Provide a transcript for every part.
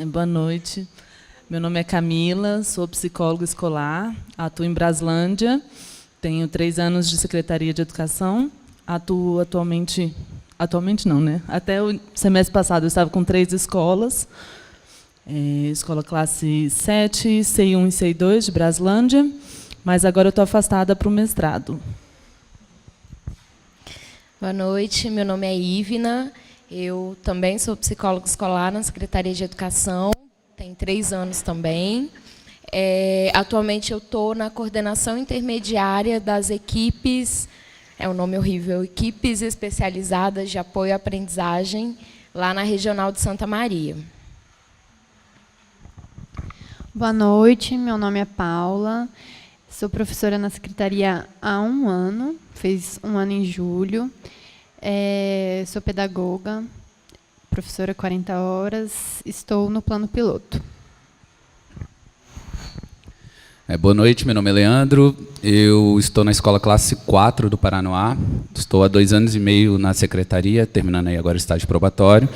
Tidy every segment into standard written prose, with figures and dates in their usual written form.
Boa noite. Meu nome é Camila, sou psicóloga escolar, atuo em Braslândia, tenho 3 anos de Secretaria de Educação, atuo atualmente não, né? Até o semestre passado eu estava com 3 escolas, escola classe 7, CI1 e CI2 de Braslândia, mas agora eu estou afastada para o mestrado. Boa noite, meu nome é Ivna, eu também sou psicóloga escolar na Secretaria de Educação, tenho 3 anos também. Atualmente eu estou na coordenação intermediária das equipes, é um nome horrível, equipes especializadas de apoio à aprendizagem, lá na Regional de Santa Maria. Boa noite, meu nome é Paula, sou professora na Secretaria há 1 ano, fiz 1 ano em julho, sou pedagoga, professora 40 horas, estou no plano piloto. Boa noite, meu nome é Leandro, eu estou na escola classe 4 do Paranoá, estou há 2 anos e meio na secretaria, terminando aí agora o estágio probatório.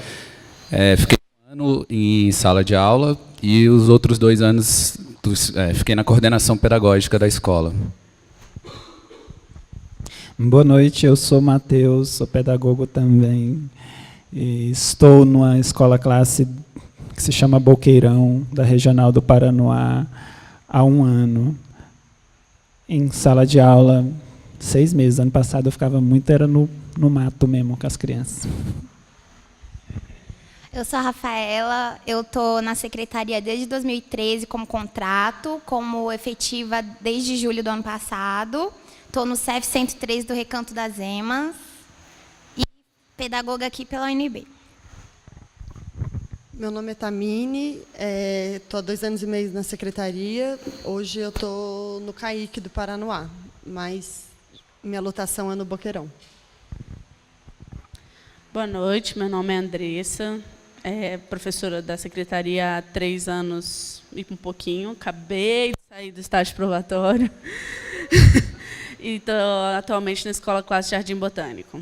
Fiquei 1 ano em sala de aula e os outros 2 anos fiquei na coordenação pedagógica da escola. Boa noite, eu sou Matheus, sou pedagogo também. E estou numa escola classe que se chama Boqueirão, da Regional do Paranoá, há 1 ano. Em sala de aula, 6 meses. Ano passado eu ficava muito, era no mato mesmo, com as crianças. Eu sou a Rafaela, eu estou na secretaria desde 2013 como contrato, como efetiva desde julho do ano passado. Estou no CEF 103 do Recanto das Emas e pedagoga aqui pela UNB. Meu nome é Tamine, estou há 2 anos e meio na secretaria. Hoje eu estou no CAIC do Paranoá, mas minha lotação é no Boqueirão. Boa noite, meu nome é Andressa, professora da secretaria há 3 anos e um pouquinho. Acabei de sair do estágio probatório. E estou atualmente na Escola Classe Jardim Botânico.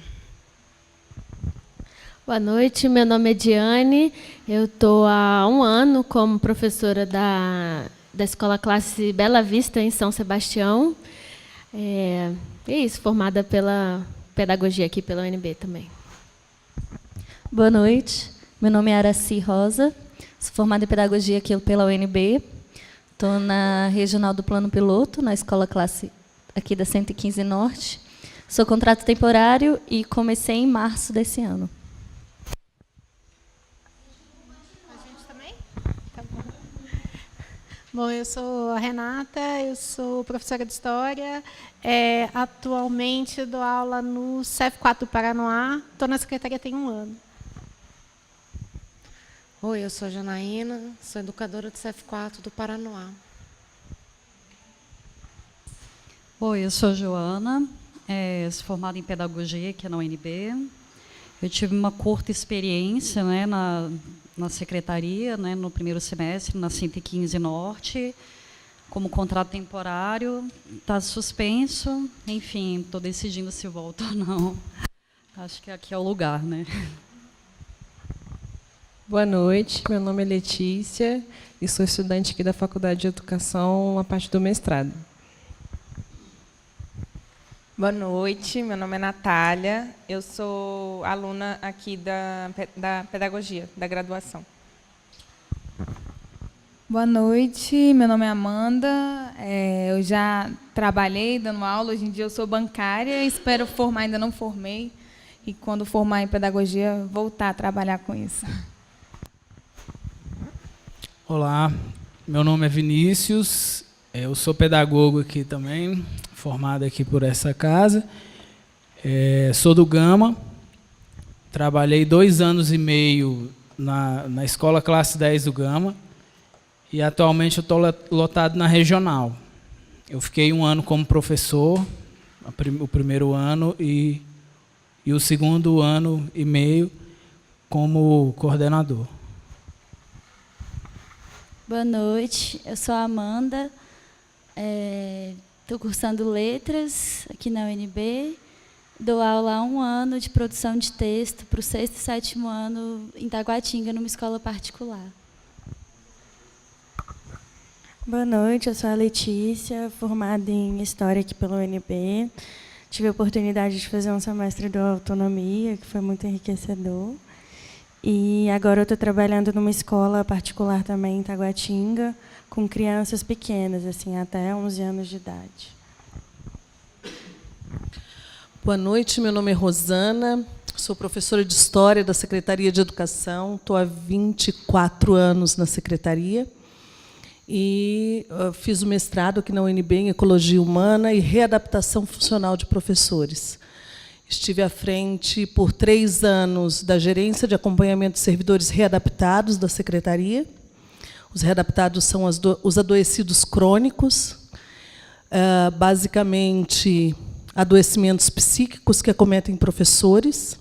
Boa noite, meu nome é Diane, eu estou há 1 ano como professora da Escola Classe Bela Vista, em São Sebastião. É isso, formada pela pedagogia aqui pela UNB também. Boa noite, meu nome é Araci Rosa, sou formada em pedagogia aqui pela UNB, estou na Regional do Plano Piloto, na Escola Classe aqui da 115 Norte. Sou contrato temporário e comecei em março desse ano. A gente também? Tá bom. Bom, eu sou a Renata, eu sou professora de História. Atualmente dou aula no CEF 4 do Paranoá. Estou na secretaria tem 1 ano. Oi, eu sou a Janaína, sou educadora do CEF 4 do Paranoá. Oi, eu sou Joana, sou formada em pedagogia aqui na UNB. Eu tive uma curta experiência, né, na secretaria, né, no primeiro semestre, na 115 Norte, como contrato temporário, está suspenso, enfim, estou decidindo se volto ou não. Acho que aqui é o lugar, né? Boa noite, meu nome é Letícia e sou estudante aqui da Faculdade de Educação, a parte do mestrado. Boa noite, meu nome é Natália, eu sou aluna aqui da pedagogia, da graduação. Boa noite, meu nome é Amanda, eu já trabalhei dando aula, hoje em dia eu sou bancária, espero formar, ainda não formei, e quando formar em pedagogia, voltar a trabalhar com isso. Olá, meu nome é Vinícius, eu sou pedagogo aqui também, formado aqui por essa casa. Sou do Gama, trabalhei 2 anos e meio na escola classe 10 do Gama e atualmente eu estou lotado na regional. Eu fiquei 1 ano como professor, o primeiro ano, e o segundo ano e meio como coordenador. Boa noite, eu sou a Amanda, estou cursando letras aqui na UNB, dou aula há 1 ano de produção de texto para o 6º e 7º ano em Taguatinga, numa escola particular. Boa noite, eu sou a Letícia, formada em História aqui pela UNB. Tive a oportunidade de fazer um semestre de autonomia, que foi muito enriquecedor. E agora eu estou trabalhando numa escola particular também em Taguatinga, com crianças pequenas, assim, até 11 anos de idade. Boa noite, meu nome é Rosana, sou professora de História da Secretaria de Educação, estou há 24 anos na Secretaria e fiz o mestrado aqui na UNB em Ecologia Humana e Readaptação Funcional de Professores. Estive à frente por 3 anos da Gerência de Acompanhamento de Servidores Readaptados da Secretaria. Os readaptados são os adoecidos crônicos, basicamente adoecimentos psíquicos que acometem professores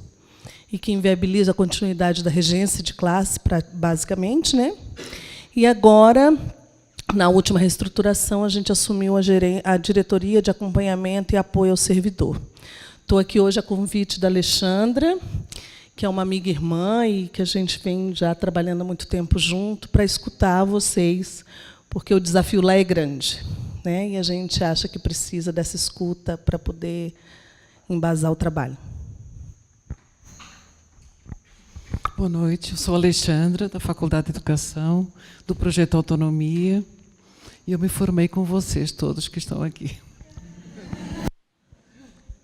e que inviabilizam a continuidade da regência de classe, basicamente, né? E agora, na última reestruturação, a gente assumiu a diretoria de acompanhamento e apoio ao servidor. Estou aqui hoje a convite da Alexandra, que é uma amiga irmã e que a gente vem já trabalhando há muito tempo junto, para escutar vocês, porque o desafio lá é grande, né? E a gente acha que precisa dessa escuta para poder embasar o trabalho. Boa noite, eu sou a Alexandra, da Faculdade de Educação, do Projeto Autonomia, e eu me formei com vocês todos que estão aqui.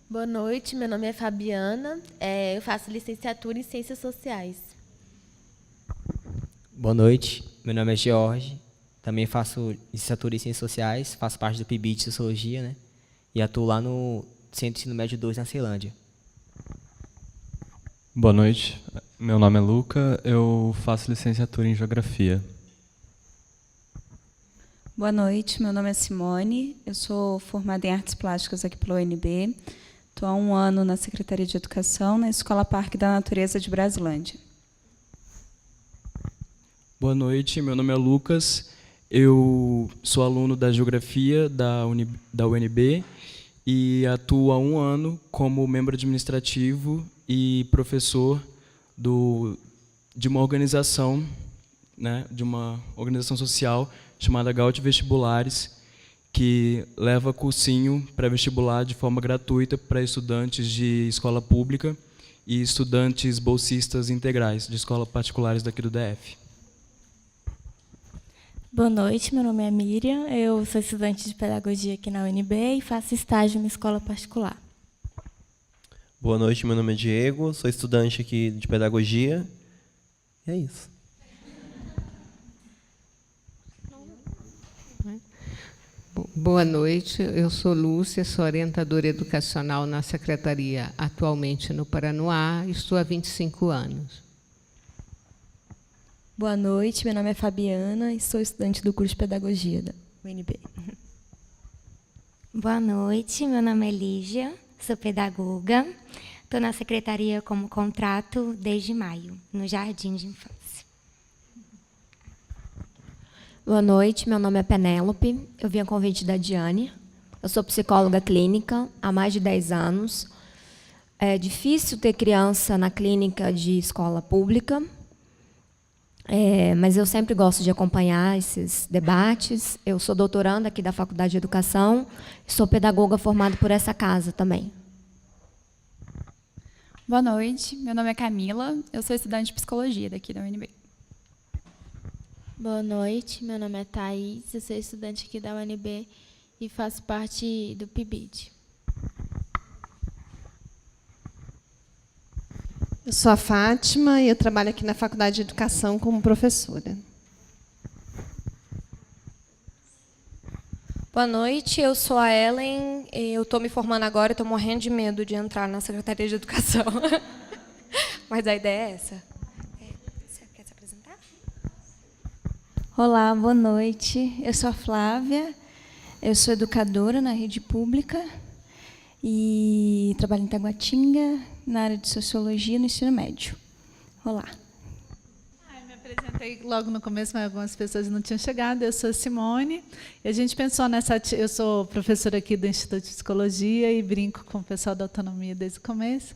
Boa noite, meu nome é Fabiana, eu faço licenciatura em Ciências Sociais. Boa noite, meu nome é George, também faço licenciatura em Ciências Sociais, faço parte do PIB de Sociologia, né? E atuo lá no Centro de Ensino Médio 2, na Ceilândia. Boa noite, meu nome é Luca, eu faço licenciatura em Geografia. Boa noite, meu nome é Simone, eu sou formada em Artes Plásticas aqui pela UNB. Estou há 1 ano na Secretaria de Educação, na Escola Parque da Natureza de Brasilândia. Boa noite, meu nome é Lucas, eu sou aluno da Geografia da UNB e atuo há 1 ano como membro administrativo e professor de uma organização, né, de uma organização social chamada Gaut Vestibulares, que leva cursinho pré-vestibular de forma gratuita para estudantes de escola pública e estudantes bolsistas integrais de escolas particulares daqui do DF. Boa noite, meu nome é Miriam, eu sou estudante de Pedagogia aqui na UNB e faço estágio em escola particular. Boa noite, meu nome é Diego, sou estudante aqui de Pedagogia, e é isso. Boa noite, eu sou Lúcia, sou orientadora educacional na Secretaria, atualmente no Paranoá, estou há 25 anos. Boa noite, meu nome é Fabiana e sou estudante do curso de Pedagogia da UNB. Boa noite, meu nome é Lígia, sou pedagoga, estou na Secretaria como contrato desde maio, no Jardim de Infância. Boa noite, meu nome é Penélope, eu vim a convite da Diane, eu sou psicóloga clínica há mais de 10 anos. É difícil ter criança na clínica de escola pública, mas eu sempre gosto de acompanhar esses debates. Eu sou doutoranda aqui da Faculdade de Educação, sou pedagoga formada por essa casa também. Boa noite, meu nome é Camila, eu sou estudante de Psicologia daqui da UNB. Boa noite, meu nome é Thaís, eu sou estudante aqui da UNB e faço parte do PIBID. Eu sou a Fátima e eu trabalho aqui na Faculdade de Educação como professora. Boa noite, eu sou a Ellen, eu estou me formando agora e estou morrendo de medo de entrar na Secretaria de Educação. Mas a ideia é essa. Você quer se apresentar? Olá, boa noite. Eu sou a Flávia, eu sou educadora na rede pública e trabalho em Taguatinga, na área de Sociologia no ensino médio. Olá. Me apresentar Entrei logo no começo, mas algumas pessoas não tinham chegado. Eu sou a Simone, e a gente pensou nessa... Eu sou professora aqui do Instituto de Psicologia e brinco com o pessoal da autonomia desde o começo.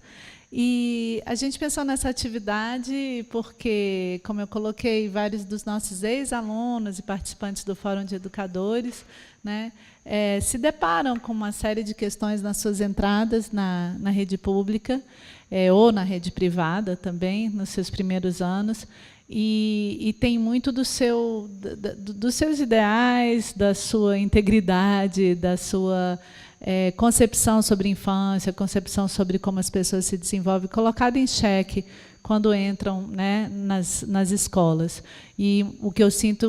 E a gente pensou nessa atividade porque, como eu coloquei, vários dos nossos ex-alunos e participantes do Fórum de Educadores, né, se deparam com uma série de questões nas suas entradas na rede pública, ou na rede privada também, nos seus primeiros anos, e tem muito dos seus ideais, da sua integridade, da sua concepção sobre infância, concepção sobre como as pessoas se desenvolvem, colocada em xeque quando entram, né, nas escolas. E o que eu sinto,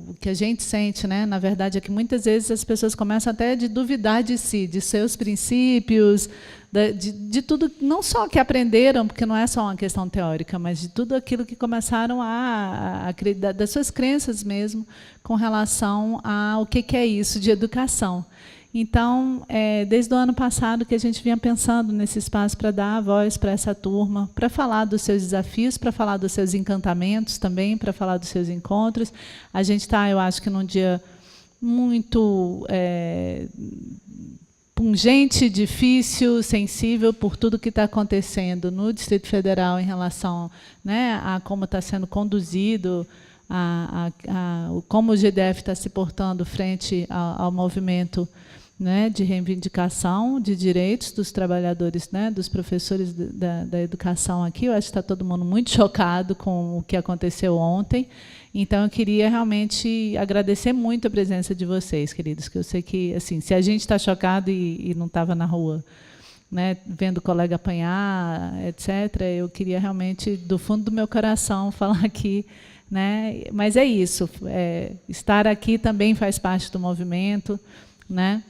o que a gente sente, né, na verdade, é que muitas vezes as pessoas começam até a duvidar de si, de seus princípios, de tudo, não só que aprenderam, porque não é só uma questão teórica, mas de tudo aquilo que começaram a acreditar, das suas crenças mesmo, com relação ao que é isso de educação. Então, desde o ano passado que a gente vinha pensando nesse espaço para dar a voz para essa turma, para falar dos seus desafios, para falar dos seus encantamentos também, para falar dos seus encontros. A gente está, eu acho que num dia muito pungente, difícil, sensível por tudo que está acontecendo no Distrito Federal em relação, né, a como está sendo conduzido, como o GDF está se portando frente ao movimento, né, de reivindicação de direitos dos trabalhadores, né, dos professores da educação aqui. Eu acho que está todo mundo muito chocado com o que aconteceu ontem. Então, eu queria realmente agradecer muito a presença de vocês, queridos, que eu sei que, assim, se a gente está chocado e não estava na rua, né, vendo o colega apanhar, etc., eu queria realmente, do fundo do meu coração, falar aqui, né, mas é isso, estar aqui também faz parte do movimento, né?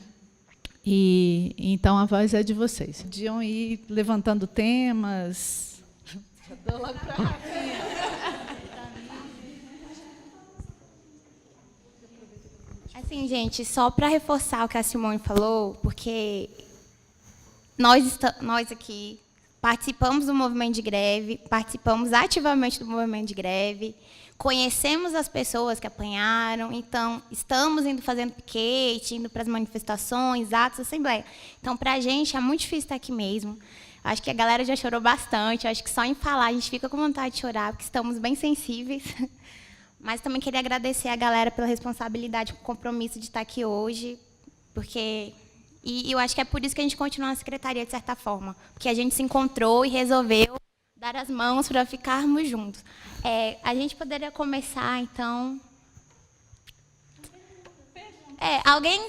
E então a voz é de vocês. Podiam ir levantando temas. Já dou logo para a Rafinha. Assim, gente, só para reforçar o que a Simone falou, porque nós aqui participamos do movimento de greve, participamos ativamente do movimento de greve, conhecemos as pessoas que apanharam, então estamos indo fazendo piquete, indo para as manifestações, atos, assembleia. Então, para a gente é muito difícil estar aqui mesmo. Acho que a galera já chorou bastante, acho que só em falar a gente fica com vontade de chorar, porque estamos bem sensíveis. Mas também queria agradecer a galera pela responsabilidade, o compromisso de estar aqui hoje, porque... E eu acho que é por isso que a gente continua na secretaria, de certa forma, porque a gente se encontrou e resolveu dar as mãos para ficarmos juntos. A gente poderia começar, então... Alguém...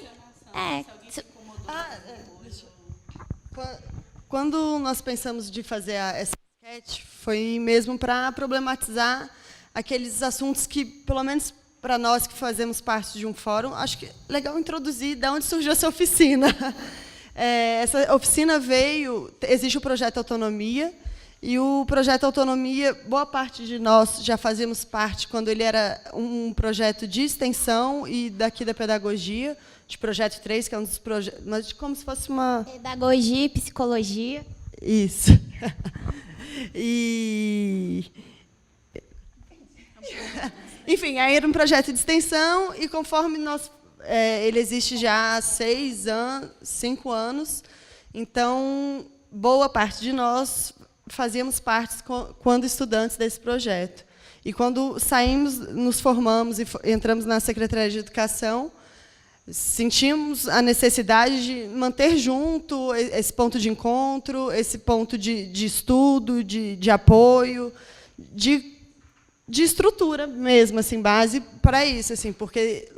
Quando nós pensamos de fazer essa sketch, foi mesmo para problematizar aqueles assuntos que, pelo menos para nós que fazemos parte de um fórum, acho que é legal introduzir de onde surgiu essa oficina. Essa oficina existe o Projeto Autonomia, e o Projeto Autonomia, boa parte de nós já fazíamos parte quando ele era um projeto de extensão e daqui da pedagogia, de Projeto 3, que é um dos projetos, mas como se fosse uma... Pedagogia e psicologia. Isso. Enfim, aí era um projeto de extensão e conforme ele existe já há 5 anos, então boa parte de nós fazíamos parte quando estudantes desse projeto. E quando saímos, nos formamos e entramos na Secretaria de Educação, sentimos a necessidade de manter junto esse ponto de encontro, esse ponto de estudo, de apoio, de estrutura mesmo, assim, base para isso, assim, porque,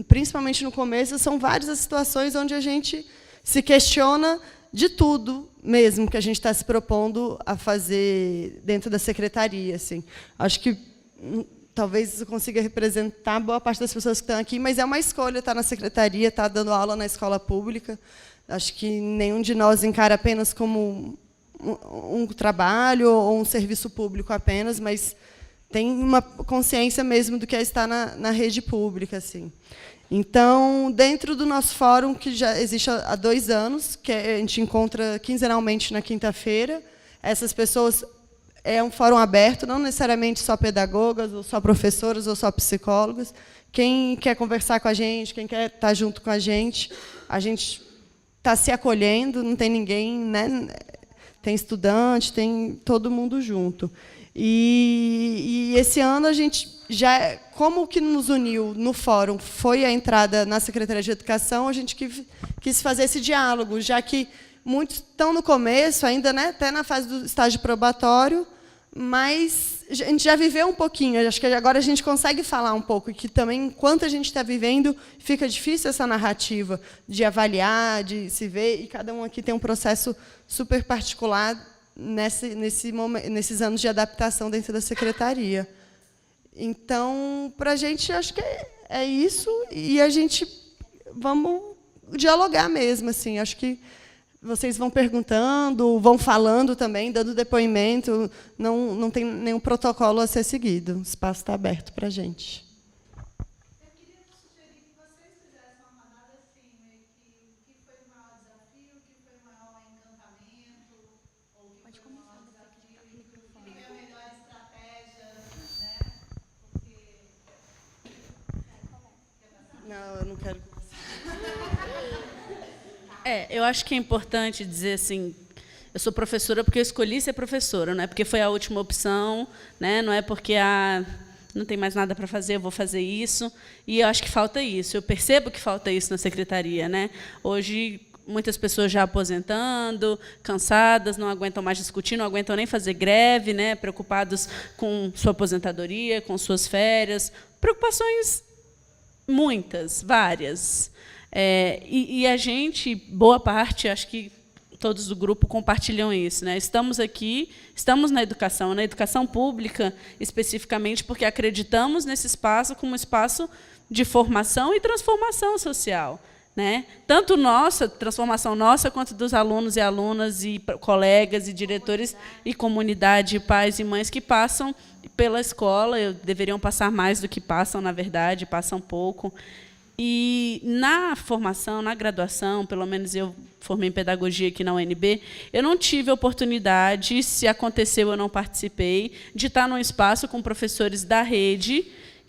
principalmente no começo, são várias as situações onde a gente se questiona de tudo mesmo que a gente está se propondo a fazer dentro da secretaria. Assim. Acho que talvez eu consiga representar boa parte das pessoas que estão aqui, mas é uma escolha estar na secretaria, estar dando aula na escola pública. Acho que nenhum de nós encara apenas como um trabalho ou um serviço público apenas, mas tem uma consciência mesmo do que é estar na rede pública. Assim. Então, dentro do nosso fórum, que já existe há 2 anos, que a gente encontra quinzenalmente na quinta-feira, essas pessoas é um fórum aberto, não necessariamente só pedagogas, ou só professoras, ou só psicólogos. Quem quer conversar com a gente, quem quer estar junto com a gente está se acolhendo, não tem ninguém, né? Tem estudante, tem todo mundo junto. E esse ano a gente já, como o que nos uniu no fórum foi a entrada na Secretaria de Educação, a gente quis fazer esse diálogo, já que muitos estão no começo, ainda, né, até na fase do estágio probatório, mas a gente já viveu um pouquinho. Acho que agora a gente consegue falar um pouco, e que também, enquanto a gente está vivendo, fica difícil essa narrativa de avaliar, de se ver, e cada um aqui tem um processo super particular nesses anos de adaptação dentro da secretaria. Então, para a gente, acho que é isso, e a gente vamos dialogar mesmo. Assim, acho que vocês vão perguntando, vão falando também, dando depoimento. Não tem nenhum protocolo a ser seguido. O espaço está aberto para a gente. Eu queria sugerir que vocês fizessem uma rodada assim, meio que o que foi o maior desafio, o que foi o maior encantamento, ou o que foi o maior desafio, o que é a melhor estratégia, né? Porque... Não, eu não quero. Eu acho que é importante dizer assim, eu sou professora porque eu escolhi ser professora, não é porque foi a última opção, né? Não é porque não tem mais nada para fazer, eu vou fazer isso. E eu acho que falta isso, eu percebo que falta isso na secretaria, né? Hoje, muitas pessoas já aposentando, cansadas, não aguentam mais discutir, não aguentam nem fazer greve, né? Preocupados com sua aposentadoria, com suas férias, preocupações muitas, várias. E a gente, boa parte, acho que todos do grupo compartilham isso, né? Estamos aqui, estamos na educação pública, especificamente, porque acreditamos nesse espaço como um espaço de formação e transformação social, né? Tanto transformação nossa, quanto dos alunos e alunas, e colegas, e diretores, e comunidade, e pais e mães que passam pela escola, deveriam passar mais do que passam, na verdade, passam pouco. E na formação, na graduação, pelo menos eu formei em pedagogia aqui na UNB, eu não tive a oportunidade, se aconteceu eu não participei, de estar num espaço com professores da rede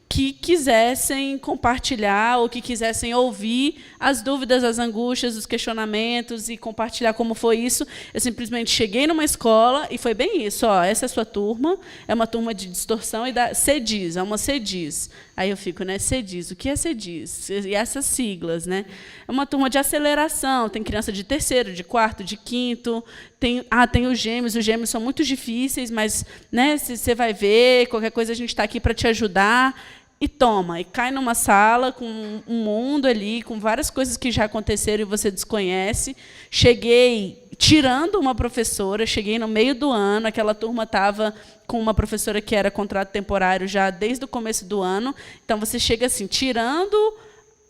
que quisessem compartilhar ou que quisessem ouvir as dúvidas, as angústias, os questionamentos e compartilhar como foi isso. Eu simplesmente cheguei numa escola e foi bem isso. Essa é a sua turma, é uma turma de distorção e da CEDIS, é uma CEDIS. Aí eu fico, né, CEDIS, o que é CEDIS? E essas siglas, né? É uma turma de aceleração, tem criança de terceiro, de quarto, de quinto, tem os gêmeos são muito difíceis, mas, né, se você vai ver, qualquer coisa a gente está aqui para te ajudar. E toma, e cai numa sala com um mundo ali, com várias coisas que já aconteceram e você desconhece. Cheguei tirando uma professora, cheguei no meio do ano, aquela turma estava com uma professora que era contrato temporário já desde o começo do ano. Então, você chega assim, tirando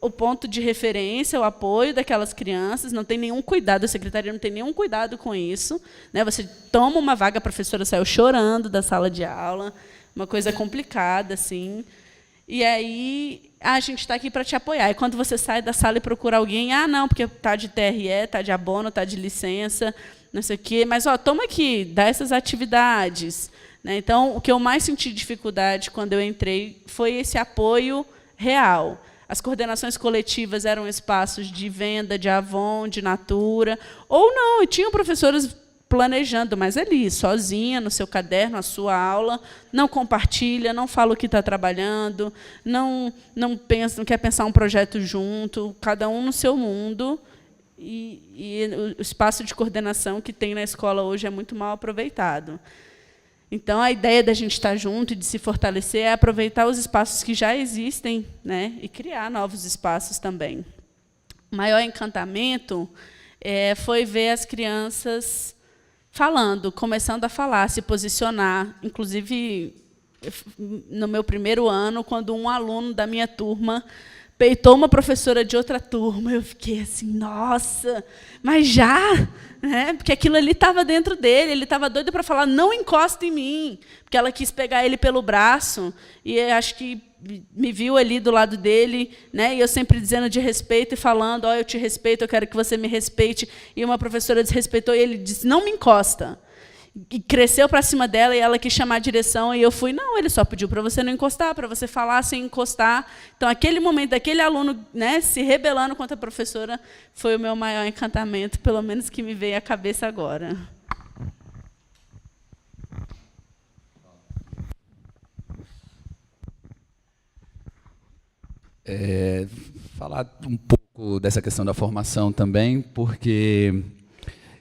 o ponto de referência, o apoio daquelas crianças, não tem nenhum cuidado, a secretaria não tem nenhum cuidado com isso, né? Você toma uma vaga, a professora saiu chorando da sala de aula, uma coisa complicada, assim. E aí, a gente está aqui para te apoiar. E quando você sai da sala e procura alguém, não, porque está de TRE, está de abono, está de licença, não sei o quê, mas toma aqui, dá essas atividades. Né? Então, o que eu mais senti dificuldade quando eu entrei foi esse apoio real. As coordenações coletivas eram espaços de venda, de Avon, de Natura, ou não, e tinham professores planejando, mas ali, sozinha, no seu caderno, a sua aula, não compartilha, não fala o que está trabalhando, não quer pensar um projeto junto, cada um no seu mundo. E o espaço de coordenação que tem na escola hoje é muito mal aproveitado. Então, a ideia da gente estar junto e de se fortalecer é aproveitar os espaços que já existem, né, e criar novos espaços também. O maior encantamento foi ver as crianças falando, começando a falar, se posicionar. Inclusive, no meu primeiro ano, quando um aluno da minha turma peitou uma professora de outra turma, eu fiquei assim, nossa, mas já? Né? Porque aquilo ali estava dentro dele, ele estava doido para falar, não encosta em mim, porque ela quis pegar ele pelo braço, e acho que me viu ali do lado dele, né? E eu sempre dizendo de respeito e falando, eu te respeito, eu quero que você me respeite. E uma professora desrespeitou e ele disse, não me encosta. e cresceu para cima dela e ela quis chamar a direção e eu fui, não, ele só pediu para você não encostar, para você falar sem encostar. Então, aquele momento daquele aluno, né, se rebelando contra a professora foi o meu maior encantamento, pelo menos que me veio à cabeça agora. Falar um pouco dessa questão da formação também, porque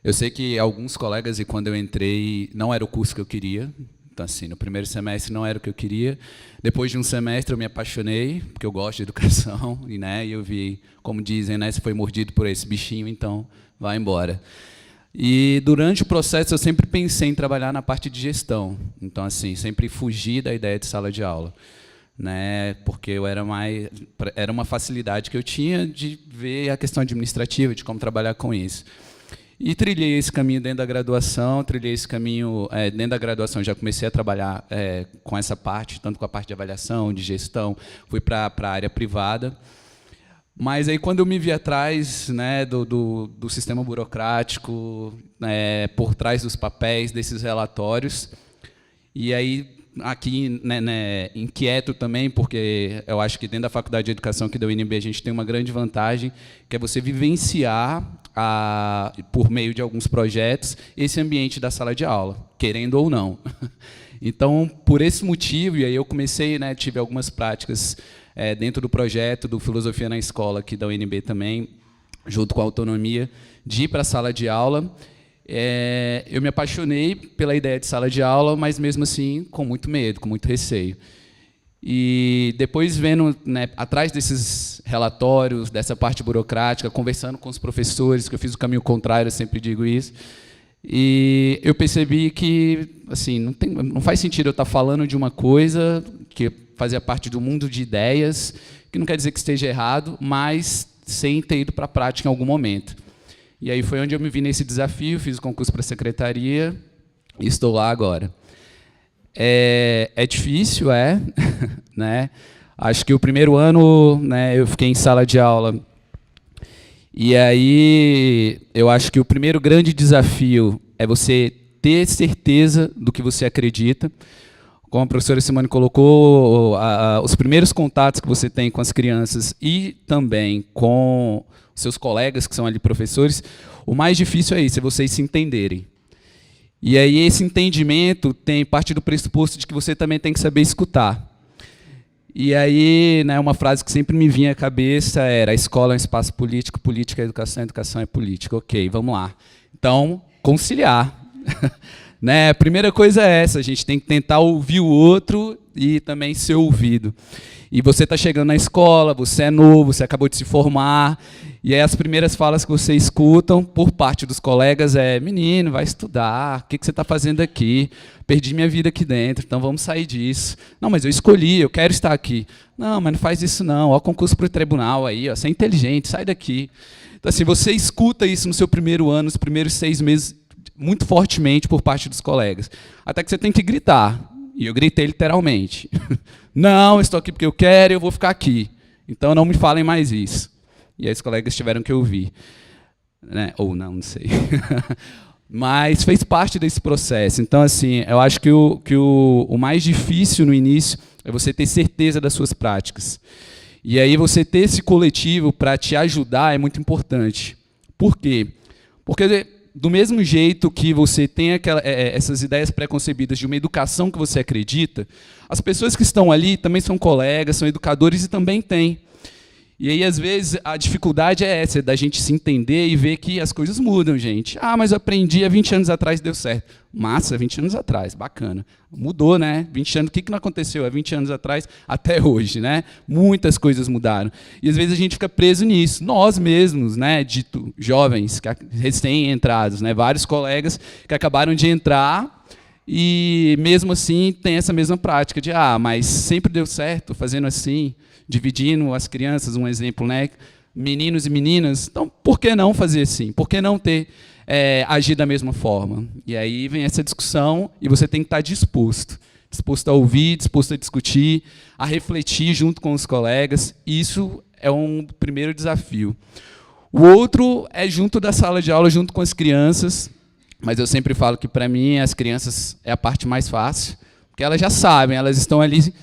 eu sei que alguns colegas, e quando eu entrei, não era o curso que eu queria. Então, assim, no primeiro semestre não era o que eu queria. Depois de um semestre eu me apaixonei, porque eu gosto de educação, e, né, eu vi, como dizem, né, você foi mordido por esse bichinho, então vai embora. E durante o processo eu sempre pensei em trabalhar na parte de gestão. Então, assim, sempre fugi da ideia de sala de aula, né, porque eu era uma facilidade que eu tinha de ver a questão administrativa, de como trabalhar com isso. E trilhei esse caminho dentro da graduação, dentro da graduação já comecei a trabalhar com essa parte, tanto com a parte de avaliação, de gestão, fui para a área privada. Mas aí quando eu me vi atrás, né, do sistema burocrático, por trás dos papéis, desses relatórios, e aí aqui, né, inquieto também, porque eu acho que dentro da Faculdade de Educação aqui da UNB a gente tem uma grande vantagem, que é você vivenciar, por meio de alguns projetos, esse ambiente da sala de aula, querendo ou não. Então, por esse motivo, e aí eu comecei, né, tive algumas práticas dentro do projeto do Filosofia na Escola, aqui da UNB também, junto com a autonomia, de ir para a sala de aula. Eu me apaixonei pela ideia de sala de aula, mas mesmo assim com muito medo, com muito receio. E depois vendo, né, atrás desses relatórios, dessa parte burocrática, conversando com os professores, que eu fiz o caminho contrário, eu sempre digo isso, e eu percebi que assim, não faz sentido eu estar falando de uma coisa que fazia parte do mundo de ideias, que não quer dizer que esteja errado, mas sem ter ido para a prática em algum momento. E aí foi onde eu me vi nesse desafio, fiz o concurso para a secretaria e estou lá agora. É difícil, né? Acho que o primeiro ano, né, eu fiquei em sala de aula. E aí eu acho que o primeiro grande desafio é você ter certeza do que você acredita. Como a professora Simone colocou, os primeiros contatos que você tem com as crianças e também com seus colegas, que são ali professores, o mais difícil é isso, é vocês se entenderem. E aí esse entendimento tem parte do pressuposto de que você também tem que saber escutar. E aí, né, uma frase que sempre me vinha à cabeça era: a escola é um espaço político, política é educação, a educação é política. Ok, vamos lá. Então, conciliar. Né, a primeira coisa é essa, a gente tem que tentar ouvir o outro e também ser ouvido. E você está chegando na escola, você é novo, você acabou de se formar, e aí as primeiras falas que você escutam por parte dos colegas é: menino, vai estudar, o que você está fazendo aqui? Perdi minha vida aqui dentro, então vamos sair disso. Não, mas eu escolhi, eu quero estar aqui. Não, mas não faz isso não, ó, concurso para o tribunal aí, ó, você é inteligente, sai daqui. Então, assim, você escuta isso no seu primeiro ano, nos primeiros 6 meses, muito fortemente por parte dos colegas. Até que você tem que gritar. E eu gritei literalmente. Não, estou aqui porque eu quero e eu vou ficar aqui. Então não me falem mais isso. E aí os colegas tiveram que ouvir. Né? Ou não sei. Mas fez parte desse processo. Então, assim, eu acho que o mais difícil no início é você ter certeza das suas práticas. E aí você ter esse coletivo para te ajudar é muito importante. Por quê? Porque do mesmo jeito que você tem essas ideias pré-concebidas de uma educação que você acredita, as pessoas que estão ali também são colegas, são educadores e também têm. E aí, às vezes, a dificuldade é essa, da gente se entender e ver que as coisas mudam, gente. Ah, mas eu aprendi há 20 anos atrás e deu certo. Massa, 20 anos atrás, bacana. Mudou, né? 20 anos, o que não aconteceu há 20 anos atrás até hoje, né? Muitas coisas mudaram. E, às vezes, a gente fica preso nisso. Nós mesmos, né, dito jovens, recém-entrados, né? Vários colegas que acabaram de entrar e, mesmo assim, tem essa mesma prática de: ah, mas sempre deu certo fazendo assim, dividindo as crianças, um exemplo, né? Meninos e meninas. Então, por que não fazer assim? Por que não agir da mesma forma? E aí vem essa discussão e você tem que estar disposto a ouvir, disposto a discutir, a refletir junto com os colegas. Isso é um primeiro desafio. O outro é junto da sala de aula, junto com as crianças, mas eu sempre falo que, para mim, as crianças é a parte mais fácil, porque elas já sabem, elas estão ali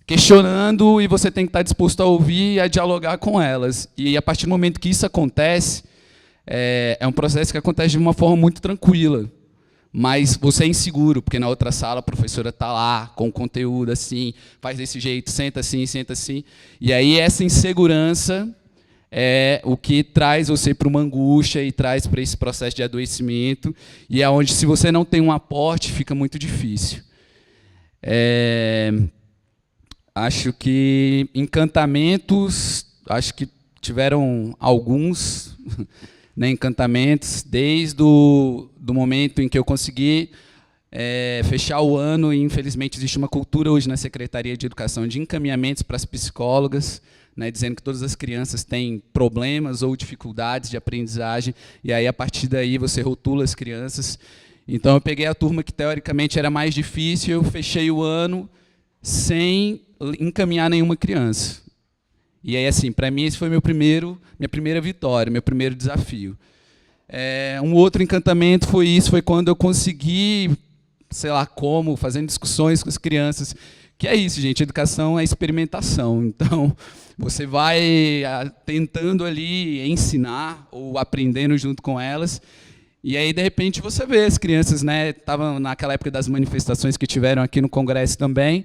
questionando e você tem que estar disposto a ouvir e a dialogar com elas. E, a partir do momento que isso acontece, é um processo que acontece de uma forma muito tranquila, mas você é inseguro, porque na outra sala a professora está lá, com o conteúdo assim, faz desse jeito, senta assim, e aí essa insegurança é o que traz você para uma angústia e traz para esse processo de adoecimento, e é onde, se você não tem um aporte, fica muito difícil. Acho que encantamentos, acho que tiveram alguns, né, encantamentos, desde do momento em que eu consegui fechar o ano, e infelizmente existe uma cultura hoje na Secretaria de Educação de encaminhamentos para as psicólogas, né, dizendo que todas as crianças têm problemas ou dificuldades de aprendizagem, e aí, a partir daí, você rotula as crianças. Então, eu peguei a turma que, teoricamente, era mais difícil, eu fechei o ano sem encaminhar nenhuma criança. E aí, assim, para mim, esse foi minha primeira vitória, meu primeiro desafio. Um outro encantamento foi quando eu consegui, sei lá como, fazendo discussões com as crianças, que é isso, gente, educação é experimentação. Então, você vai tentando ali ensinar ou aprendendo junto com elas, e aí, de repente, você vê as crianças, né, estavam naquela época das manifestações que tiveram aqui no Congresso também,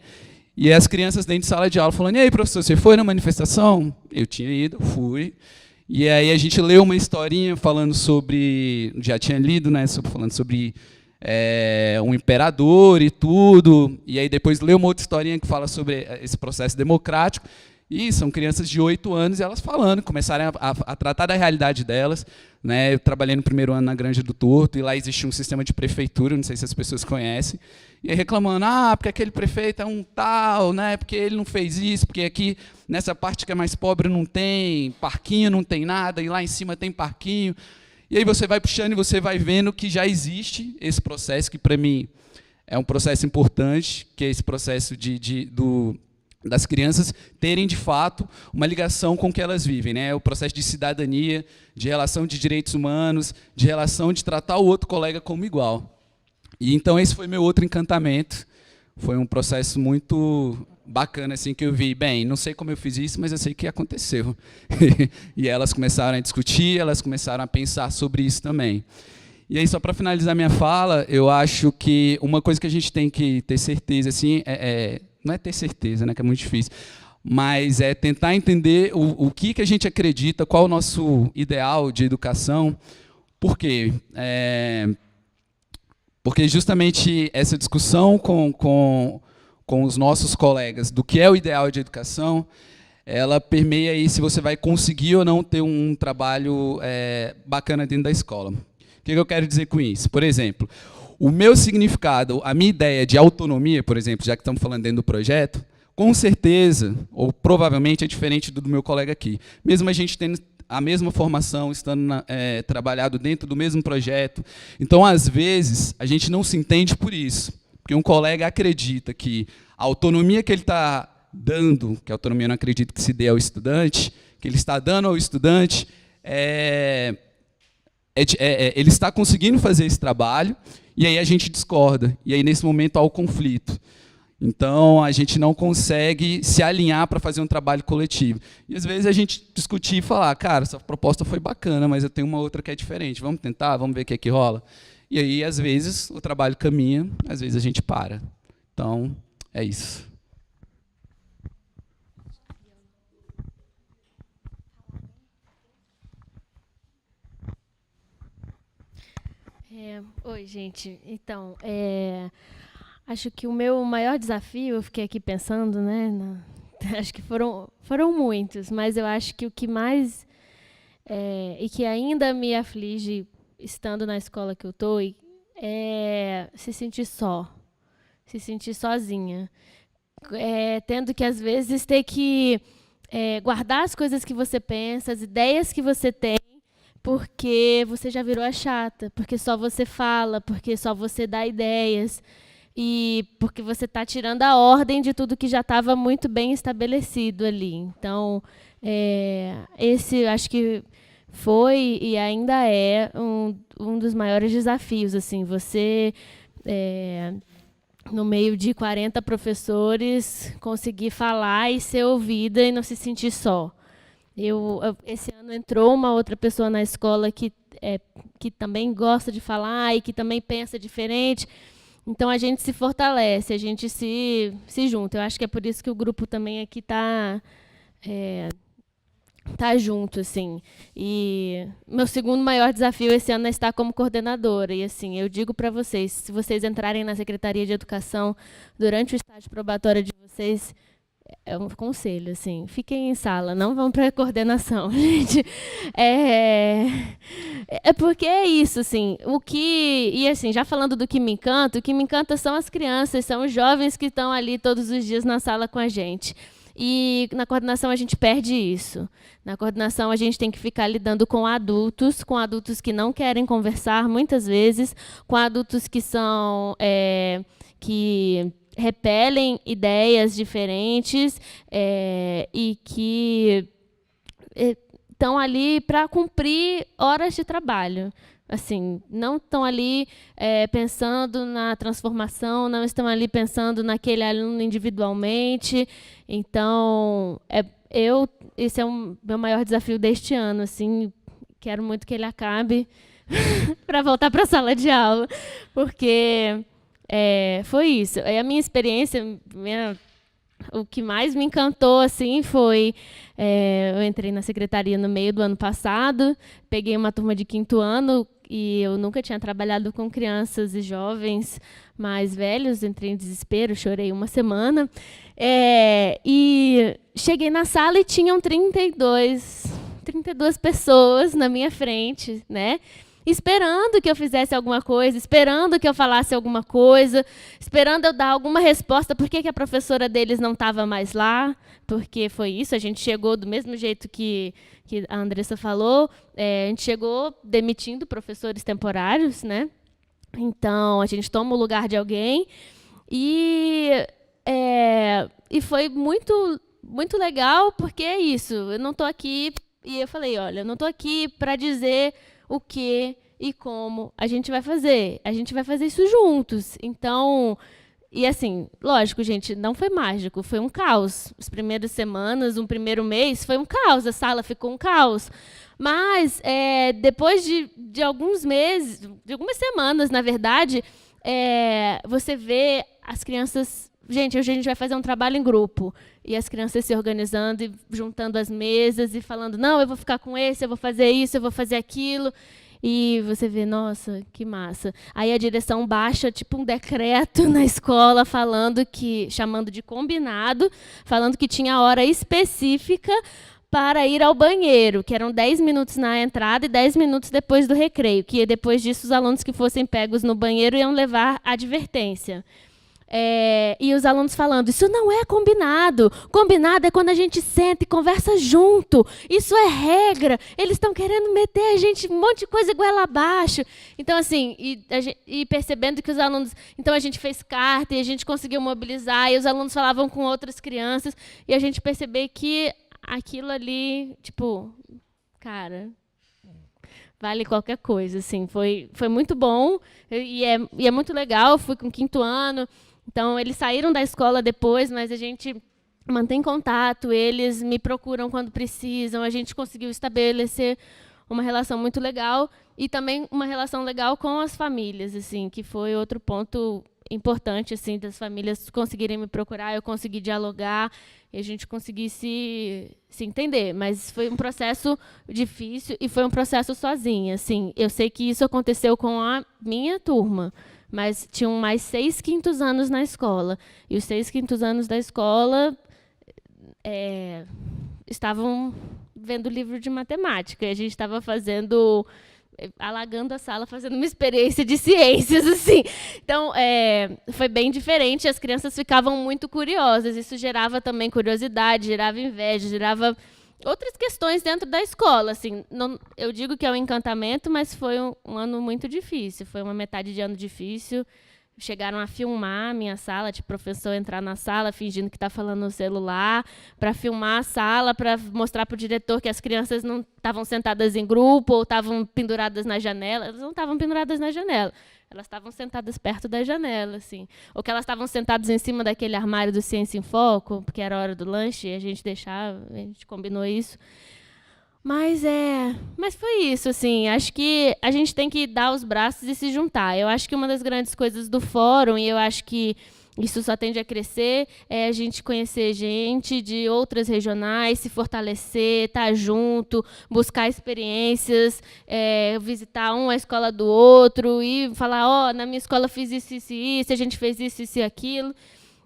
e as crianças dentro de sala de aula falando: e aí, professor, você foi na manifestação? Eu tinha ido, fui. E aí a gente leu uma historinha falando sobre, já tinha lido, né, falando sobre um imperador e tudo, e aí depois leu uma outra historinha que fala sobre esse processo democrático, e são crianças de 8 anos, e elas falando, começaram a tratar da realidade delas. Né? Eu trabalhei no primeiro ano na Granja do Torto, e lá existia um sistema de prefeitura, não sei se as pessoas conhecem, e aí reclamando: porque aquele prefeito é um tal, né? Porque ele não fez isso, porque aqui, nessa parte que é mais pobre, não tem parquinho, não tem nada, e lá em cima tem parquinho. E aí você vai puxando e você vai vendo que já existe esse processo, que, para mim, é um processo importante, que é esse processo das crianças terem, de fato, uma ligação com o que elas vivem, né? O processo de cidadania, de relação de direitos humanos, de relação de tratar o outro colega como igual. E então esse foi meu outro encantamento. Foi um processo muito bacana, assim, que eu vi, bem, não sei como eu fiz isso, mas eu sei que aconteceu. E elas começaram a discutir, elas começaram a pensar sobre isso também. E aí, só para finalizar minha fala, eu acho que uma coisa que a gente tem que ter certeza, assim, não é ter certeza, né, que é muito difícil, mas é tentar entender o que a gente acredita, qual o nosso ideal de educação. Por quê? Porque justamente essa discussão com os nossos colegas do que é o ideal de educação, ela permeia aí se você vai conseguir ou não ter um trabalho bacana dentro da escola. O que eu quero dizer com isso? Por exemplo, o meu significado, a minha ideia de autonomia, por exemplo, já que estamos falando dentro do projeto, com certeza, ou provavelmente, é diferente do meu colega aqui. Mesmo a gente tendo a mesma formação, estando trabalhado dentro do mesmo projeto. Então, às vezes, a gente não se entende por isso. Porque um colega acredita que a autonomia que ele está dando, que a autonomia eu não acredito que se dê ao estudante, que ele está dando ao estudante, ele está conseguindo fazer esse trabalho, e aí a gente discorda. E aí, nesse momento, há o conflito. Então, a gente não consegue se alinhar para fazer um trabalho coletivo. E, às vezes, a gente discutir e falar: cara, essa proposta foi bacana, mas eu tenho uma outra que é diferente. Vamos tentar, vamos ver o que é que rola. E aí, às vezes, o trabalho caminha, às vezes a gente para. Então, é isso. Oi, gente. Então, acho que o meu maior desafio, eu fiquei aqui pensando, né? Acho que foram muitos, mas eu acho que o que mais e que ainda me aflige estando na escola que eu estou é se sentir sozinha, tendo que às vezes ter que guardar as coisas que você pensa, as ideias que você tem, porque você já virou a chata, porque só você fala, porque só você dá ideias, e porque você está tirando a ordem de tudo que já estava muito bem estabelecido ali. Então, esse, acho que foi e ainda é um dos maiores desafios. Assim, você, no meio de 40 professores, conseguir falar e ser ouvida e não se sentir só. Esse ano entrou uma outra pessoa na escola que também gosta de falar e que também pensa diferente. Então, a gente se fortalece, a gente se junta. Eu acho que é por isso que o grupo também aqui está junto, assim. E meu segundo maior desafio esse ano é estar como coordenadora. E, assim, eu digo para vocês, se vocês entrarem na Secretaria de Educação durante o estágio probatório de vocês, é um conselho, assim, fiquem em sala, não vão para a coordenação, gente. Porque é isso, assim, e assim, já falando do que me encanta, o que me encanta são as crianças, são os jovens que estão ali todos os dias na sala com a gente. E na coordenação a gente perde isso. Na coordenação a gente tem que ficar lidando com adultos que não querem conversar muitas vezes, com adultos que são que repelem ideias diferentes e que estão ali para cumprir horas de trabalho. Assim, não estão ali pensando na transformação, não estão ali pensando naquele aluno individualmente. Então, esse é o meu maior desafio deste ano. Assim, quero muito que ele acabe para voltar para a sala de aula, porque foi isso. A minha experiência, o que mais me encantou assim, foi... eu entrei na secretaria no meio do ano passado, peguei uma turma de 5º ano e eu nunca tinha trabalhado com crianças e jovens mais velhos, entrei em desespero, chorei uma semana. E cheguei na sala e tinham 32 pessoas na minha frente, né? Esperando que eu fizesse alguma coisa, esperando que eu falasse alguma coisa, esperando eu dar alguma resposta por que a professora deles não estava mais lá, porque foi isso, a gente chegou do mesmo jeito que a Andressa falou, a gente chegou demitindo professores temporários, né? Então, a gente toma o lugar de alguém, e foi muito, muito legal, porque é isso, eu não estou aqui, e eu falei, olha, eu não estou aqui para dizer o que e como a gente vai fazer isso juntos. Então, e assim, lógico, gente, não foi mágico, foi um caos. As primeiras semanas, um primeiro mês, foi um caos, a sala ficou um caos. Mas, depois de alguns meses, de algumas semanas, na verdade, você vê as crianças... Gente, hoje a gente vai fazer um trabalho em grupo. E as crianças se organizando e juntando as mesas e falando, não, eu vou ficar com esse, eu vou fazer isso, eu vou fazer aquilo. E você vê, nossa, que massa. Aí a direção baixa tipo um decreto na escola chamando de combinado, falando que tinha hora específica para ir ao banheiro, que eram 10 minutos na entrada e 10 minutos depois do recreio, que depois disso os alunos que fossem pegos no banheiro iam levar advertência. E os alunos falando, isso não é combinado. Combinado é quando a gente senta e conversa junto. Isso é regra. Eles estão querendo meter a gente um monte de coisa goela abaixo. Então, assim, e percebendo que os alunos... Então, a gente fez carta e a gente conseguiu mobilizar, e os alunos falavam com outras crianças, e a gente percebeu que aquilo ali, tipo, cara... vale qualquer coisa, assim, foi muito bom, e é muito legal. Eu fui com 5º ano, então eles saíram da escola depois, mas a gente mantém contato, eles me procuram quando precisam, a gente conseguiu estabelecer uma relação muito legal, e também uma relação legal com as famílias, assim, que foi outro ponto importante, assim, das famílias conseguirem me procurar, eu consegui dialogar, e a gente conseguir se entender. Mas foi um processo difícil e foi um processo sozinha. Assim, eu sei que isso aconteceu com a minha turma, mas tinham mais 6 5º anos na escola. E os 6 5º anos da escola estavam vendo livro de matemática. E a gente estava alagando a sala, fazendo uma experiência de ciências, assim. Então, foi bem diferente, as crianças ficavam muito curiosas, isso gerava também curiosidade, gerava inveja, gerava outras questões dentro da escola, assim. Não, eu digo que é um encantamento, mas foi um ano muito difícil, foi uma metade de ano difícil, chegaram a filmar a minha sala, tipo, professor entrar na sala fingindo que está falando no celular, para filmar a sala, para mostrar para o diretor que as crianças não estavam sentadas em grupo ou estavam penduradas na janela. Elas não estavam penduradas na janela, elas estavam sentadas perto da janela, assim. Ou que elas estavam sentadas em cima daquele armário do Ciência em Foco, porque era a hora do lanche, e a gente combinou isso. Mas foi isso, assim, acho que a gente tem que dar os braços e se juntar. Eu acho que uma das grandes coisas do fórum, e eu acho que isso só tende a crescer, é a gente conhecer gente de outras regionais, se fortalecer, estar junto, buscar experiências, visitar a escola do outro e falar, na minha escola fiz isso, isso e isso, a gente fez isso, isso e aquilo.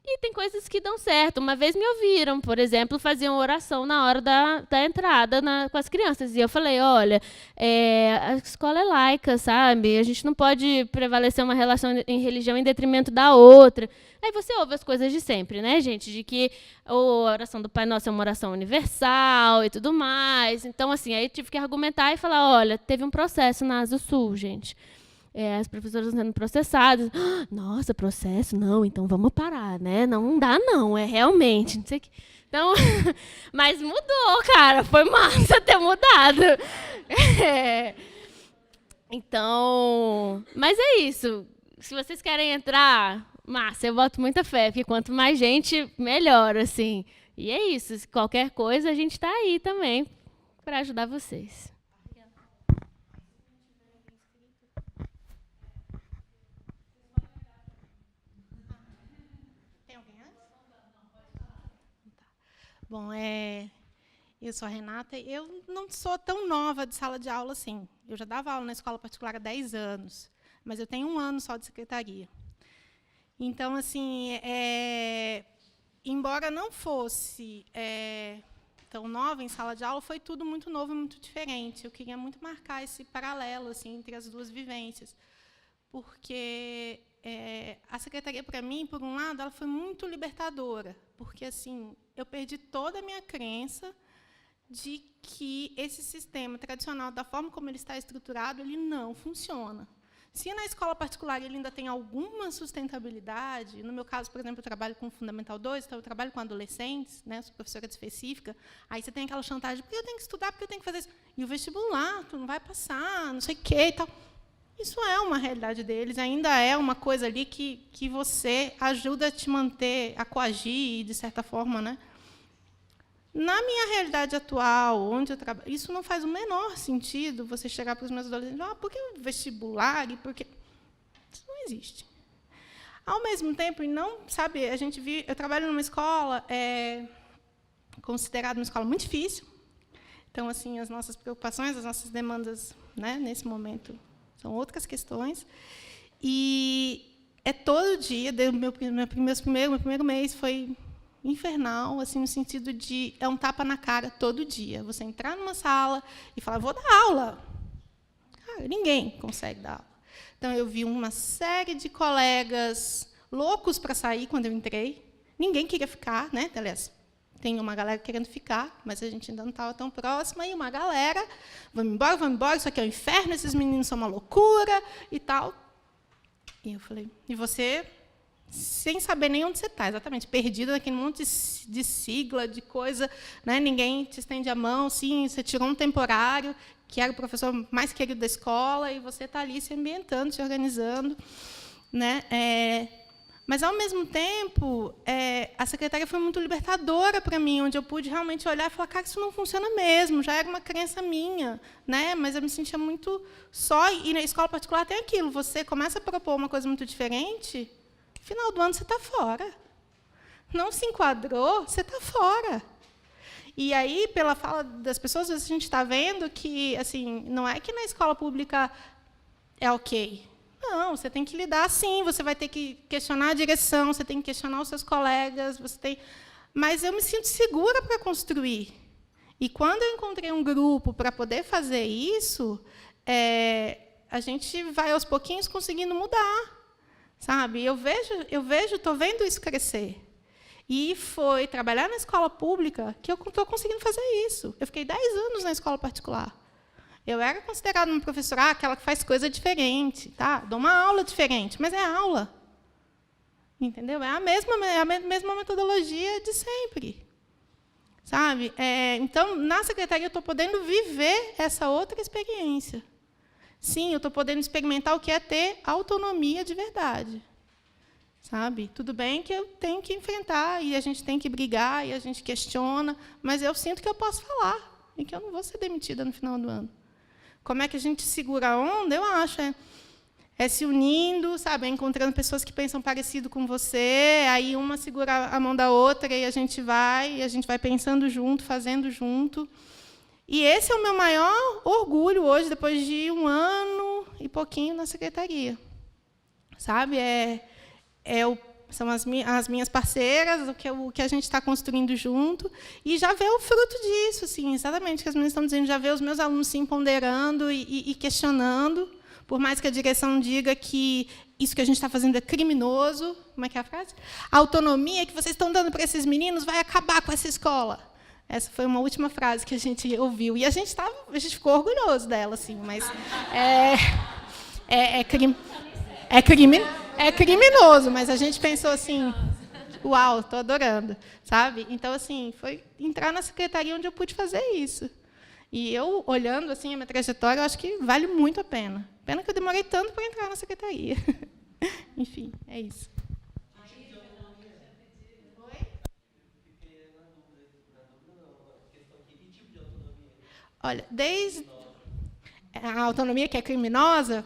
E tem coisas que dão certo. Uma vez me ouviram, por exemplo, faziam oração na hora da entrada com as crianças. E eu falei, olha, a escola é laica, sabe? A gente não pode prevalecer uma relação em religião em detrimento da outra. Aí você ouve as coisas de sempre, né, gente? De que a oração do Pai Nosso é uma oração universal e tudo mais. Então, assim, aí eu tive que argumentar e falar, olha, teve um processo na Asa Sul, gente. As professoras estão sendo processadas. Nossa, processo? Não, então vamos parar, né? Não dá, não, realmente. Não sei o que. Então, mas mudou, cara. Foi massa ter mudado. Então, mas é isso. Se vocês querem entrar, massa, eu boto muita fé, porque quanto mais gente, melhor, assim. E é isso. Qualquer coisa, a gente está aí também para ajudar vocês. Bom, eu sou a Renata. Eu não sou tão nova de sala de aula assim. Eu já dava aula na escola particular há 10 anos, mas eu tenho 1 ano só de secretaria. Então, assim, embora não fosse tão nova em sala de aula, foi tudo muito novo e muito diferente. Eu queria muito marcar esse paralelo assim, entre as duas vivências, porque a secretaria, para mim, por um lado, ela foi muito libertadora, porque assim, eu perdi toda a minha crença de que esse sistema tradicional, da forma como ele está estruturado, ele não funciona. Se na escola particular ele ainda tem alguma sustentabilidade, no meu caso, por exemplo, eu trabalho com Fundamental 2, então eu trabalho com adolescentes, né, sou professora específica, aí você tem aquela chantagem, porque eu tenho que estudar, porque eu tenho que fazer isso. E o vestibular, tu não vai passar, não sei o quê e tal. Isso é uma realidade deles, ainda é uma coisa ali que você ajuda a te manter, a coagir, de certa forma, né? Na minha realidade atual, onde eu trabalho, isso não faz o menor sentido, você chegar para os meus adolescentes e falar, por que o vestibular? E por que... Isso não existe. Ao mesmo tempo, e não, sabe, eu trabalho numa escola considerada uma escola muito difícil. Então, assim, as nossas preocupações, as nossas demandas, né, nesse momento, são outras questões. E todo dia, meu primeiro mês foi infernal, assim, no sentido de um tapa na cara todo dia. Você entrar numa sala e falar, vou dar aula. Cara, ninguém consegue dar aula. Então, eu vi uma série de colegas loucos para sair quando eu entrei. Ninguém queria ficar, né? Aliás, tem uma galera querendo ficar, mas a gente ainda não estava tão próxima, e uma galera, vamos embora, isso aqui é um inferno, esses meninos são uma loucura, e tal. E eu falei, e você, sem saber nem onde você está, exatamente, perdida naquele monte de sigla, de coisa, né? Ninguém te estende a mão, sim, você tirou um temporário, que era o professor mais querido da escola, e você está ali se ambientando, se organizando, né? Mas, ao mesmo tempo, a secretaria foi muito libertadora para mim, onde eu pude realmente olhar e falar, cara, isso não funciona mesmo, já era uma crença minha, né? Mas eu me sentia muito só, e na escola particular tem aquilo, você começa a propor uma coisa muito diferente, no final do ano você está fora. Não se enquadrou, você está fora. E aí, pela fala das pessoas, a gente está vendo que, assim, não é que na escola pública é ok. Não, você tem que lidar sim, você vai ter que questionar a direção, você tem que questionar os seus colegas, mas eu me sinto segura para construir. E quando eu encontrei um grupo para poder fazer isso, a gente vai aos pouquinhos conseguindo mudar, sabe? Estou vendo isso crescer. E foi trabalhar na escola pública que eu estou conseguindo fazer isso. Eu fiquei 10 anos na escola particular. Eu era considerada uma professora, aquela que faz coisa diferente, tá? Dou uma aula diferente, mas é aula. Entendeu? É a mesma metodologia de sempre. Sabe? Então, na secretaria, eu estou podendo viver essa outra experiência. Sim, eu estou podendo experimentar o que é ter autonomia de verdade. Sabe? Tudo bem que eu tenho que enfrentar, e a gente tem que brigar, e a gente questiona, mas eu sinto que eu posso falar, e que eu não vou ser demitida no final do ano. Como é que a gente segura a onda? Eu acho, é se unindo, sabe? Encontrando pessoas que pensam parecido com você, aí uma segura a mão da outra, e a gente vai pensando junto, fazendo junto. E esse é o meu maior orgulho hoje, depois de 1 ano e pouquinho na secretaria. Sabe? São as minhas parceiras, o que a gente está construindo junto, e já ver o fruto disso, assim, exatamente o que as meninas estão dizendo, já ver os meus alunos se empoderando e questionando, por mais que a direção diga que isso que a gente está fazendo é criminoso. Como é que é a frase? A autonomia que vocês estão dando para esses meninos vai acabar com essa escola. Essa foi uma última frase que a gente ouviu. E a gente ficou orgulhoso dela, assim, mas é criminoso, mas a gente pensou assim, uau, estou adorando, sabe? Então, assim, foi entrar na secretaria onde eu pude fazer isso. E eu, olhando assim a minha trajetória, eu acho que vale muito a pena. Pena que eu demorei tanto para entrar na secretaria. Enfim, é isso. Olha, desde a autonomia que é criminosa,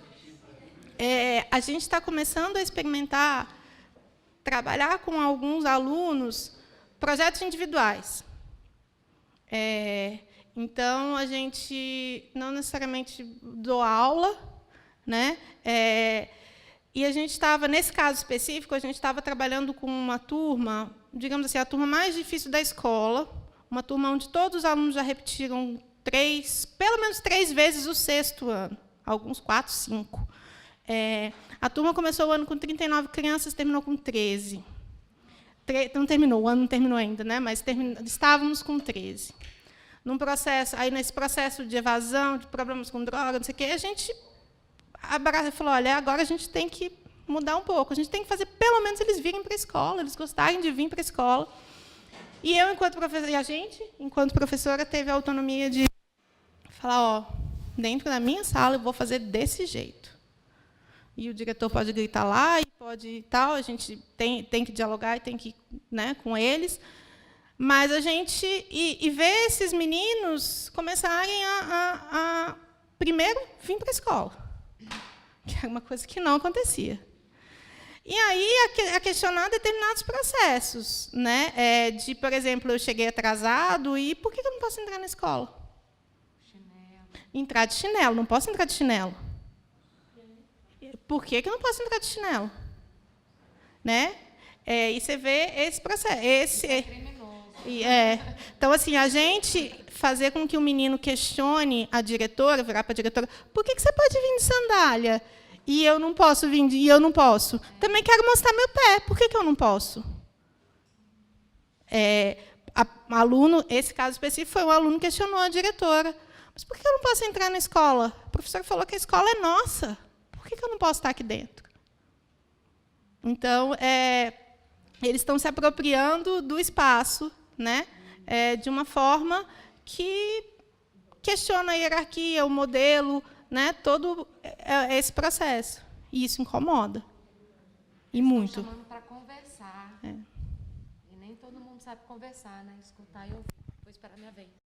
a gente está começando a experimentar, trabalhar com alguns alunos projetos individuais. Então, a gente não necessariamente doa aula, né? E a gente estava, nesse caso específico, a gente estava trabalhando com uma turma, digamos assim, a turma mais difícil da escola, uma turma onde todos os alunos já repetiram pelo menos 3 vezes o 6º ano, alguns 4, 5. A turma começou o ano com 39 crianças, terminou com 13. Não terminou, o ano não terminou ainda, né? Mas estávamos com 13. Nesse processo de evasão, de problemas com droga, não sei o quê, a gente falou, olha, agora a gente tem que mudar um pouco, a gente tem que fazer pelo menos eles virem para a escola, eles gostarem de vir para a escola. E eu, enquanto professora, e a gente, enquanto professora, teve a autonomia de falar, dentro da minha sala eu vou fazer desse jeito. E o diretor pode gritar lá, e pode tal, a gente tem que dialogar e tem que ir, né, com eles. Mas a gente... E ver esses meninos começarem a primeiro, vir para a escola, que é uma coisa que não acontecia. E aí, a questionar determinados processos. Né? Por exemplo, eu cheguei atrasado, e por que eu não posso entrar na escola? Chinelo. Entrar de chinelo, não posso entrar de chinelo. Por que eu não posso entrar de chinelo? Né? E você vê esse processo. É criminoso. Então, assim, a gente fazer com que o menino questione a diretora, virar para a diretora, por que você pode vir de sandália e eu não posso vir e eu não posso? Também quero mostrar meu pé, por que eu não posso? Aluno, esse caso específico foi um aluno que questionou a diretora. Mas por que eu não posso entrar na escola? O professor falou que a escola é nossa. Por que eu não posso estar aqui dentro? Então, eles estão se apropriando do espaço, né? De uma forma que questiona a hierarquia, o modelo, né? Todo esse processo. E isso incomoda. E muito. Estão chamando para conversar. E nem todo mundo sabe conversar, né? Escutar e ouvir. Vou esperar a minha vez.